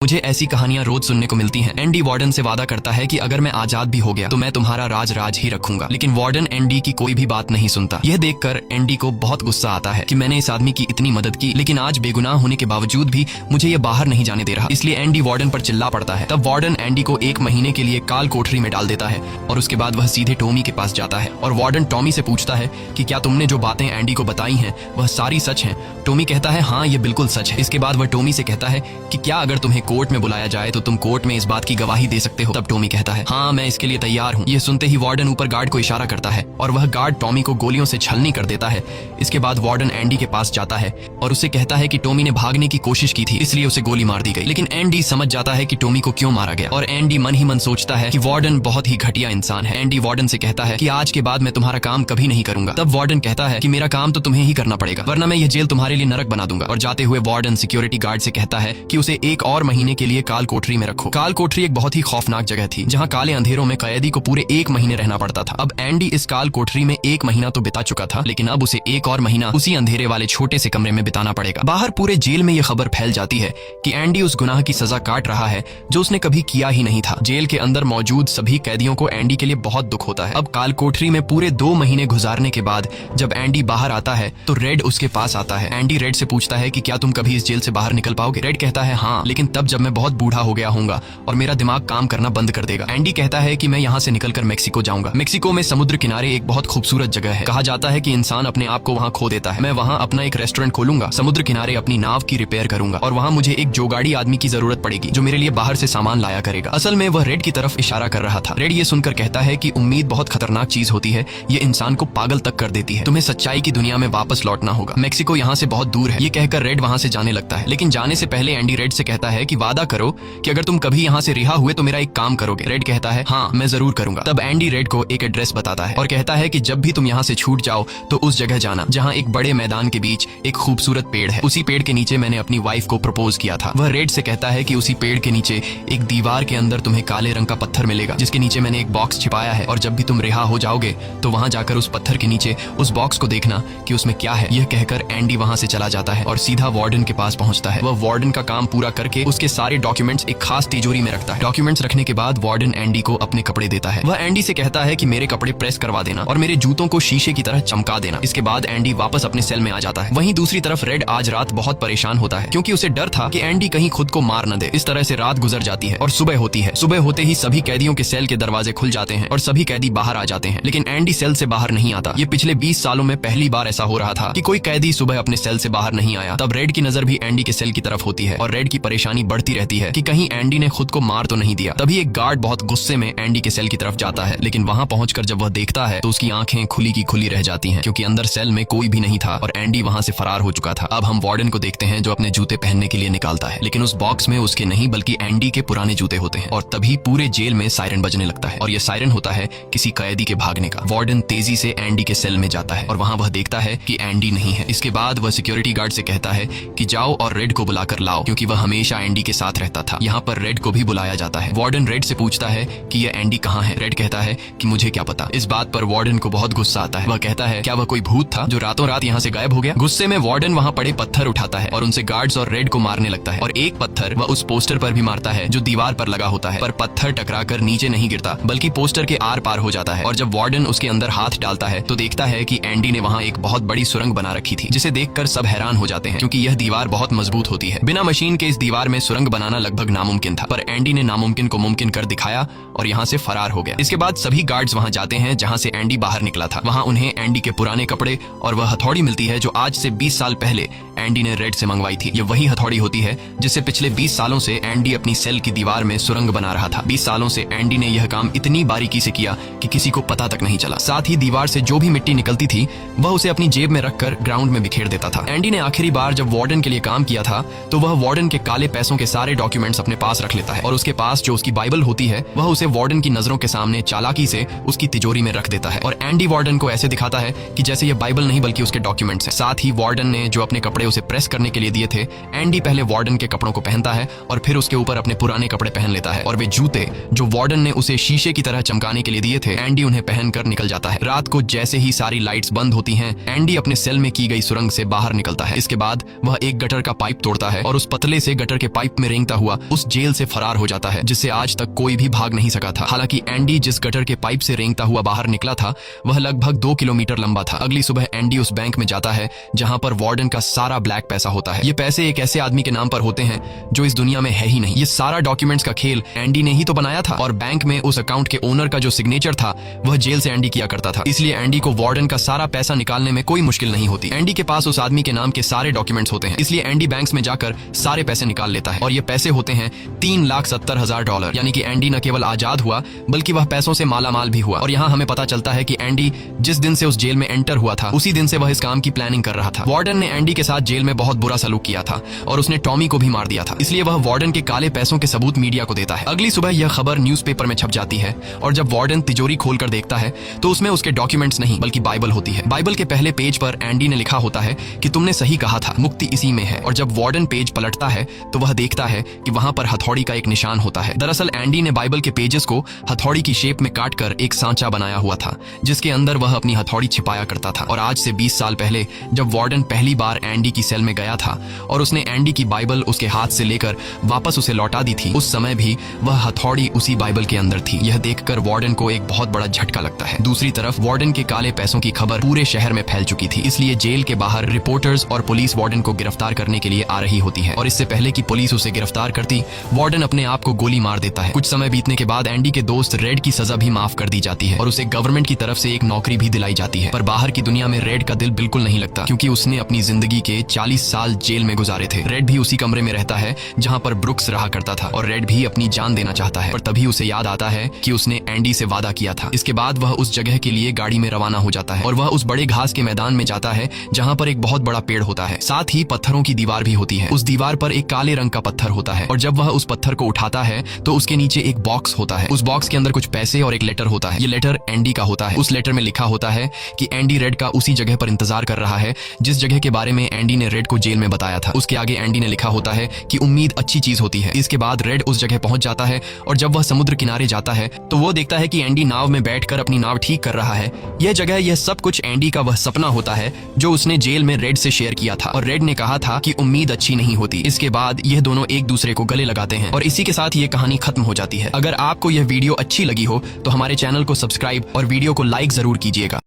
मुझे ऐसी कहानियां रोज सुनने को मिलती हैं। एंडी वार्डन से वादा करता है कि अगर मैं आजाद भी हो गया तो मैं तुम्हारा राज ही रखूंगा, लेकिन वार्डन एंडी की कोई भी बात नहीं सुनता। यह देखकर एंडी को बहुत गुस्सा आता है कि मैंने इस आदमी की इतनी मदद की, लेकिन आज बेगुनाह होने के बावजूद भी मुझे ये बाहर नहीं जाने दे रहा। इसलिए एंडी वार्डन पर चिल्ला पड़ता है। तब वार्डन एंडी को 1 महीने के लिए काल कोठरी में डाल देता है और उसके बाद वह सीधे टॉमी के पास जाता है और वार्डन टॉमी से पूछता है कि क्या तुमने जो बातें एंडी को बताई हैं वह सारी सच हैं। टॉमी कहता है हाँ, ये बिल्कुल सच है। इसके बाद वह टॉमी से कहता है कि क्या अगर तुम्हें कोर्ट में बुलाया जाए तो तुम कोर्ट में इस बात की गवाही दे सकते हो। तब टॉमी कहता है हाँ, मैं इसके लिए तैयार हूँ। ये सुनते ही वार्डन ऊपर गार्ड को इशारा करता है और वह गार्ड टॉमी को गोलियों से छलनी कर देता है। इसके बाद वार्डन एंडी के पास जाता है और उसे कहता है कि टॉमी ने भागने की कोशिश की थी, इसलिए उसे गोली मार दी गई। लेकिन एंडी समझ जाता है कि टॉमी को क्यों मारा गया और एंडी मन ही मन सोचता है कि वार्डन बहुत ही घटिया इंसान है। एंडी वार्डन से कहता है कि आज के बाद मैं तुम्हारा काम कभी नहीं करूंगा। तब वार्डन कहता है कि मेरा काम तो तुम्हें ही करना पड़ेगा, वरना मैं यह जेल तुम्हारे लिए नरक बना दूंगा। और जाते हुए वार्डन सिक्योरिटी गार्ड से कहता है कि उसे 1 और महीने के लिए काल कोठरी में रखो। काल कोठरी एक बहुत ही खौफनाक जगह थी जहां काले अंधेरों में कैदी को पूरे 1 महीने रहना पड़ता था। अब एंडी इस काल कोठरी में 1 महीना तो बिता चुका था, लेकिन अब उसे 1 और महीना उसी अंधेरे वाले छोटे से कमरे में बिताना पड़ेगा। बाहर पूरे जेल में यह खबर फैल जाती है कि एंडी उस गुनाह की सजा काट रहा है जो उसने कभी किया ही नहीं था। जेल के अंदर मौजूद सभी कैदियों को एंडी के लिए बहुत दुख होता है। अब काल कोठरी में पूरे 2 महीने गुजारने के बाद जब एंडी बाहर आता है तो रेड उसके पास आता है। एंडी रेड से पूछता है कि क्या तुम कभी इस जेल से बाहर निकल पाओगे। रेड कहता है हाँ, लेकिन तब जब मैं बहुत बूढ़ा हो गया होऊंगा और मेरा दिमाग काम करना बंद कर देगा। एंडी कहता है कि मैं यहाँ से निकलकर मेक्सिको जाऊंगा। मेक्सिको में समुद्र किनारे एक बहुत खूबसूरत जगह है। कहा जाता है कि इंसान अपने आप को वहाँ खो देता है। मैं वहाँ अपना एक रेस्टोरेंट खोलूंगा, समुद्र किनारे अपनी नाव की रिपेयर करूंगा और वहाँ मुझे एक जोगाड़ी आदमी की जरूरत पड़ेगी जो मेरे लिए बाहर से सामान लाया करेगा। असल में वह रेड की तरफ इशारा कर रहा था। रेड ये सुनकर कहता है कि उम्मीद बहुत खतरनाक चीज होती है, ये इंसान को पागल तक कर देती है। तुम्हें सच्चाई की दुनिया में वापस लौटना होगा। मेक्सिको यहाँ से बहुत दूर है। ये कहकर रेड वहाँ से जाने लगता है, लेकिन जाने से पहले एंडी रेड से कहता है कि वादा करो कि अगर तुम कभी यहाँ से रिहा हुए तो मेरा एक काम करोगे। रेड कहता है हाँ, मैं जरूर करूंगा। तब एंडी रेड को एक एड्रेस बताता है और कहता है कि जब भी तुम यहाँ से छूट जाओ तो उस जगह जाना जहाँ एक बड़े मैदान के बीच एक खूबसूरत पेड़ है। उसी पेड़ के नीचे मैंने अपनी वाइफ को प्रपोज किया था। वह रेड से कहता है कि उसी पेड़ के नीचे एक दीवार के अंदर तुम्हें काले रंग का पत्थर मिलेगा जिसके नीचे मैंने एक बॉक्स छिपाया है, और जब भी तुम रिहा हो जाओगे तो वहां जाकर उस पत्थर के नीचे उस बॉक्स को देखना कि उसमें क्या है। यह कहकर एंडी वहां से चला जाता है और सीधा वार्डन के पास पहुंचता है। वह वार्डन का काम पूरा करके उसके सारे डॉक्यूमेंट्स एक खास तिजोरी में रखता है। डॉक्यूमेंट्स रखने के बाद वार्डन एंडी को अपने कपड़े देता है। वह एंडी से कहता है कि मेरे कपड़े प्रेस करवा देना और मेरे जूतों को शीशे की तरह चमका देना। इसके बाद एंडी वापस अपने सेल में आ जाता है। वहीं दूसरी तरफ रेड आज रात बहुत परेशान होता है क्योंकि उसे डर था कि एंडी कहीं खुद को मार न दे। इस तरह से रात गुजर जाती है और सुबह होती है। सुबह होते ही सभी कैदियों के सेल के दरवाजे खुल जाते हैं और सभी कैदी बाहर आ जाते हैं, लेकिन एंडी सेल से बाहर नहीं आता। ये पिछले 20 सालों में पहली बार ऐसा हो रहा था कि कोई कैदी सुबह अपने सेल से बाहर नहीं आया। तब रेड की नजर भी एंडी के सेल की तरफ होती है और रेड की परेशानी बढ़ती रहती है कि कहीं एंडी ने खुद को मार तो नहीं दिया। तभी एक गार्ड बहुत गुस्से में एंडी के सेल की तरफ जाता है, लेकिन वहां पहुंचकर जब वह देखता है तो उसकी आंखें खुली की खुली रह जाती हैं क्योंकि अंदर सेल में कोई भी नहीं था और एंडी वहां से फरार हो चुका था। अब हम वार्डन को देखते हैं जो अपने जूते पहनने के लिए निकालता है, लेकिन उस बॉक्स में उसके नहीं बल्कि एंडी के पुराने जूते होते हैं। और तभी पूरे जेल में सायरन बजने लगता है और यह सायरन होता है किसी कैदी के भागने का। वार्डन तेजी से एंडी के सेल में जाता है और वहां वह देखता है कि एंडी नहीं है। इसके बाद वह सिक्योरिटी गार्ड से कहता है कि जाओ और रेड को बुलाकर लाओ, क्योंकि वह हमेशा एंडी के साथ रहता था। यहाँ पर रेड को भी बुलाया जाता है। वार्डन रेड से पूछता है कि यह एंडी कहाँ है। रेड कहता है कि मुझे क्या पता। इस बात पर वार्डन को बहुत गुस्सा आता है। वह कहता है क्या वह कोई भूत था जो रातों रात यहाँ से गायब हो गया। गुस्से में वार्डन वहाँ पड़े पत्थर उठाता है और उनसे गार्ड्स और रेड को मारने लगता है। और एक पत्थर वह उस पोस्टर पर भी मारता है जो दीवार पर लगा होता है, पर पत्थर टकराकर नीचे नहीं गिरता बल्कि पोस्टर के आर पार हो जाता है। और जब वार्डन उसके अंदर हाथ डालता है तो देखता है कि एंडी ने वहाँ एक बहुत बड़ी सुरंग बना रखी थी, जिसे देखकर सब हैरान हो जाते हैं क्योंकि यह दीवार बहुत मजबूत होती है। बिना मशीन के इस दीवार में सुरंग बनाना लगभग नामुमकिन था, पर एंडी ने नामुमकिन को मुमकिन कर दिखाया और यहाँ से फरार हो गया। इसके बाद सभी गार्ड्स वहाँ जाते हैं जहाँ से एंडी बाहर निकला था। वहाँ उन्हें एंडी के पुराने कपड़े और वह हथौड़ी मिलती है जो आज से 20 साल पहले एंडी ने रेड से मंगवाई थी। ये वही हथौड़ी होती है जिससे पिछले 20 सालों से एंडी अपनी सेल की दीवार में सुरंग बना रहा था। 20 सालों से एंडी ने यह काम इतनी बारीकी से किया कि किसी को पता तक नहीं चला। साथ ही दीवार से जो भी मिट्टी निकलती थी वह उसे अपनी जेब में रखकर ग्राउंड में बिखेर देता था। एंडी ने आखिरी बार जब वार्डन के लिए काम किया था तो वह वार्डन के काले पैसों के सारे डॉक्यूमेंट्स अपने पास रख लेता है और उसके पास जो उसकी बाइबल होती है वह उसे वार्डन की नजरों के सामने चालाकी से उसकी तिजोरी में रख देता है और एंडी वार्डन को ऐसे दिखाता है कि जैसे ये बाइबल नहीं बल्कि उसके डॉक्यूमेंट्स हैं। साथ ही वार्डन ने जो अपने कपड़े उसे प्रेस करने के लिए दिए थे, एंडी पहले वार्डन के कपड़ों को पहनता है और फिर उसके ऊपर अपने पुराने कपड़े पहन लेता है। और वे जूते जो वार्डन ने उसे शीशे की तरह चमकाने के लिए दिए थे, एंडी उन्हें पहनकर निकल जाता है। रात को जैसे ही सारी लाइट्स बंद होती हैं, एंडी अपने सेल में की गई सुरंग से बाहर निकलता है। इसके बाद वह एक गटर का पाइप तोड़ता है और उस पतले से गटर के पाइप पाइप में रेंगता हुआ उस जेल से फरार हो जाता है, जिससे आज तक कोई भी भाग नहीं सका था। हालांकि एंडी जिस गटर के पाइप से रेंगता हुआ बाहर निकला था वह लगभग 2 किलोमीटर लंबा था। अगली सुबह एंडी उस बैंक में जाता है जहां पर वार्डन का सारा ब्लैक पैसा होता है। ये पैसे एक ऐसे आदमी के नाम पर होते हैं जो इस दुनिया में है ही नहीं। ये सारा डॉक्यूमेंट्स का खेल एंडी ने ही तो बनाया था, और बैंक में उस अकाउंट के ओनर का जो सिग्नेचर था वह जेल से एंडी किया करता था। इसलिए एंडी को वार्डन का सारा पैसा निकालने में कोई मुश्किल नहीं होती। एंडी के पास उस आदमी के नाम के सारे डॉक्यूमेंट्स होते हैं, इसलिए एंडी बैंक्स में जाकर सारे पैसे निकाल लेता है, और ये पैसे होते हैं $3,70,000। यानी कि एंडी न केवल आजाद हुआ बल्कि वह पैसों से मालामाल भी हुआ। और यहाँ हमें पता चलता है कि एंडी जिस दिन से उस जेल में एंटर हुआ था उसी दिन से वह इस काम की प्लानिंग कर रहा था। वार्डन ने एंडी के साथ जेल में बहुत बुरा सलूक किया था और उसने टॉमी को भी मार दिया था, इसलिए वह वार्डन के काले पैसों के सबूत मीडिया को देता है। अगली सुबह यह खबर न्यूज़पेपर में छप जाती है, और जब वार्डन तिजोरी खोलकर देखता है तो उसमें उसके डॉक्यूमेंट्स नहीं बल्कि बाइबल होती है। बाइबल के पहले पेज पर एंडी ने लिखा होता है कि तुमने सही कहा था, मुक्ति इसी में है। और जब वार्डन पेज पलटता है तो वह देखता है कि वहां पर हथौड़ी का एक निशान होता है। दरअसल एंडी ने बाइबल के पेजेस को हथौड़ी की शेप में काटकर एक सांचा बनाया हुआ था, जिसके अंदर वह अपनी हथौड़ी छिपाया करता था। और आज से 20 साल पहले जब वार्डन पहली बार एंडी की सेल में गया था और उसने एंडी की बाइबल उसके हाथ से लेकर वापस उसे लौटा दी थी, उस समय भी वह हथौड़ी उसी बाइबल के अंदर थी। यह देखकर वार्डन को एक बहुत बड़ा झटका लगता है। दूसरी तरफ वार्डन के काले पैसों की खबर पूरे शहर में फैल चुकी थी, इसलिए जेल के बाहर रिपोर्टर्स और पुलिस वार्डन को गिरफ्तार करने के लिए आ रही होती है। और इससे पहले कि पुलिस उसे गिरफ्तार करती, वार्डन अपने आप को गोली मार देता है। कुछ समय बीतने के बाद एंडी के दोस्त रेड की सजा भी माफ कर दी जाती है और उसे गवर्नमेंट की तरफ से एक नौकरी भी दिलाई जाती है। पर बाहर की दुनिया में रेड का दिल बिल्कुल नहीं लगता, क्योंकि उसने अपनी जिंदगी के 40 साल जेल में गुजारे थे। रेड भी उसी कमरे में रहता है जहां पर ब्रुक्स रहा करता था, और रेड भी अपनी जान देना चाहता है। पर तभी उसे याद आता है कि उसने एंडी से वादा किया था। इसके बाद वह उस जगह के लिए गाड़ी में रवाना हो जाता है, और वह उस बड़े घास के मैदान में जाता है जहां पर एक बहुत बड़ा पेड़ होता है, साथ ही पत्थरों की दीवार भी होती है। उस दीवार पर एक काले रंग का पत्थर होता है, और जब वह उस पत्थर को उठाता है तो उसके नीचे एक बॉक्स होता है। उस बॉक्स के अंदर कुछ पैसे और एक लेटर होता है। ये लेटर एंडी का होता है। उस लेटर में लिखा होता है कि एंडी रेड का उसी जगह पर इंतजार कर रहा है जिस जगह के बारे में एंडी ने रेड को जेल में बताया था। उसके आगे एंडी ने लिखा होता है कि उम्मीद अच्छी चीज होती है। इसके बाद रेड उस जगह पहुंच जाता है, और जब वह समुद्र किनारे जाता है तो वो देखता है कि एंडी नाव में बैठकर अपनी नाव ठीक कर रहा है। यह जगह, यह सब कुछ एंडी का वह सपना होता है जो उसने जेल में रेड से शेयर किया था, और रेड ने कहा था कि उम्मीद अच्छी नहीं होती। इसके बाद यह दोनों एक दूसरे को गले लगाते हैं, और इसी के साथ ये कहानी खत्म हो जाती है। अगर आपको यह वीडियो अच्छी लगी हो तो हमारे चैनल को सब्सक्राइब और वीडियो को लाइक जरूर कीजिएगा।